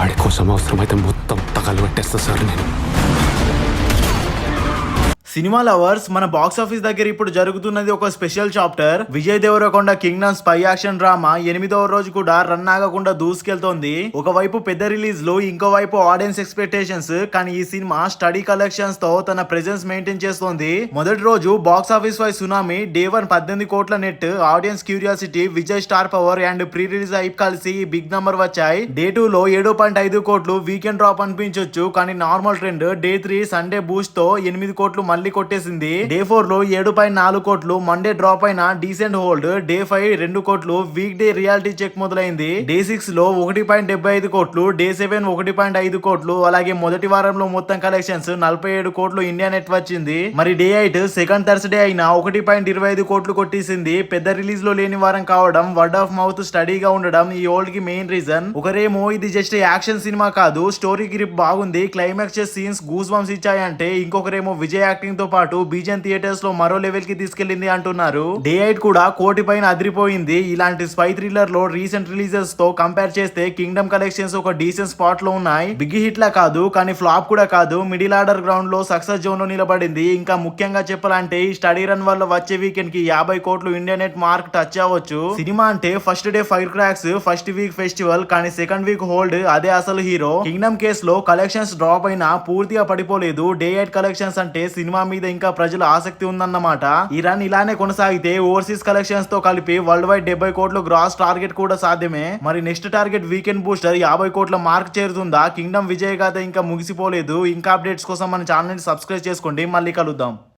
ఆడి కోసం అవసరమైతే మొత్తం తగలబెట్టేస్తా సార్ నేను. సినిమా లవర్స్, మన బాక్స్ ఆఫీస్ దగ్గర ఇప్పుడు జరుగుతున్నది ఒక special chapter. Vijay Deverakonda Kingdom spy action drama 8వ రోజు కూడా రన్ ఆగకుండా దూసుకెళ్తోంది. ఒకవైపు పెద్ద రిలీజ్ లో, ఇంకోవైపు ఆడియన్స్ ఎక్స్పెక్టేషన్స్. కానీ ఈ సినిమా స్టడీ కలెక్షన్స్ తో తన ప్రెజెన్స్ మెయింటైన్ చేస్తోంది. మొదటి రోజు బాక్స్ ఆఫీస్ వై సునామీ, డే 1 18 కోట్ల net, audience curiosity, Vijay star power and pre release hype కలిసి ఈ బిగ్ నంబర్ వచ్చాయి. డే 2 లో 7.5 కోట్లు వీకెండ్ డ్రాప్ అనిపించొచ్చు, కానీ normal trend. Day 3 Sunday Boost తో 8 కోట్లు మళ్ళీ కొట్టేసింది. డే 4 లో 7.4 కోట్లు, మండే డ్రాప్ అయిన డీసెంట్ హోల్డ్. డే 5 2 కోట్లు, వీక్ డే రియాలిటీ చెక్ మొదలైంది. డే 6 లో 1.75 కోట్లు, డే 7 1.5 కోట్లు. అలాగే మొదటి వారంలో మొత్తం కలెక్షన్స్ 47 కోట్లు ఇండియా నెట్ వచ్చింది. మరి డే 8 సెకండ్ థర్స్డే అయినా 1.25 కోట్లు కొట్టేసింది. పెద్ద రిలీజ్ లో లేని వారం కావడం, వర్డ్ ఆఫ్ మౌత్ స్టడీగా ఉండడం ఈ హోల్డ్ కి మెయిన్ రీజన్. ఒకరేమో ఇది జస్ట్ యాక్షన్ సినిమా కాదు, స్టోరీ గ్రిప్ బాగుంది, క్లైమాక్స్ సీన్స్ గూస్ బంప్స్ ఇచ్చాయంటే, ఇంకొకరేమో విజయ్ యాక్టింగ్ తో పాటు బీజన్ థియేటర్స్ లో మరో లెవెల్ కి తీసుకెళ్లింది అంటున్నారు. డే 8 కూడా కోటి పైన అదిరిపోయింది. ఇలాంటి స్పై థ్రిల్లర్ లో రీసెంట్ రిలీజెస్ తో కంపేర్ చేస్తే కింగ్డమ్ కలెక్షన్స్ ఒక డీసెంట్ స్పాట్ లో ఉన్నాయి. బిగ్ హిట్ లా కాదు, కానీ ఫ్లాప్ కూడా కాదు, మిడిల్ ఆర్డర్ గ్రౌండ్ లో సక్సెస్ జోన్ లో నిలబడింది. ఇంకా ముఖ్యంగా చెప్పాలంటే ఈ స్టడీ రన్ వల్ల వచ్చే వీకెండ్ కి 50 కోట్లు ఇండియా నెట్ మార్క్ టచ్ అవ్వచ్చు. సినిమా అంటే first day fire cracks, first week festival, కానీ సెకండ్ వీక్ హోల్డ్, అదే అసలు హీరో. కింగ్డమ్ కేస్ లో కలెక్షన్స్ డ్రాప్ అయినా పూర్తిగా పడిపోలేదు. డే 8 కలెక్షన్స్ అంటే సినిమా మీద ఇంకా ప్రజల ఆసక్తి ఉందన్నమాట. ఈ రన్ ఇలానే కొనసాగితే ఓవర్సీస్ కలెక్షన్స్ తో కలిపి వరల్డ్ వైడ్ 70 కోట్లు గ్రాస్ టార్గెట్ కూడా సాధ్యమే. మరి నెక్స్ట్ టార్గెట్ వీకెండ్ బూస్టర్ 50 కోట్ల మార్క్ చేరుతుందా? కింగ్డమ్ విజయ్ గాథ ఇంకా ముగిసిపోలేదు. ఇంకా అప్డేట్స్ కోసం మన ఛానల్ ని సబ్స్క్రైబ్ చేసుకోండి. మళ్ళీ కలుద్దాం.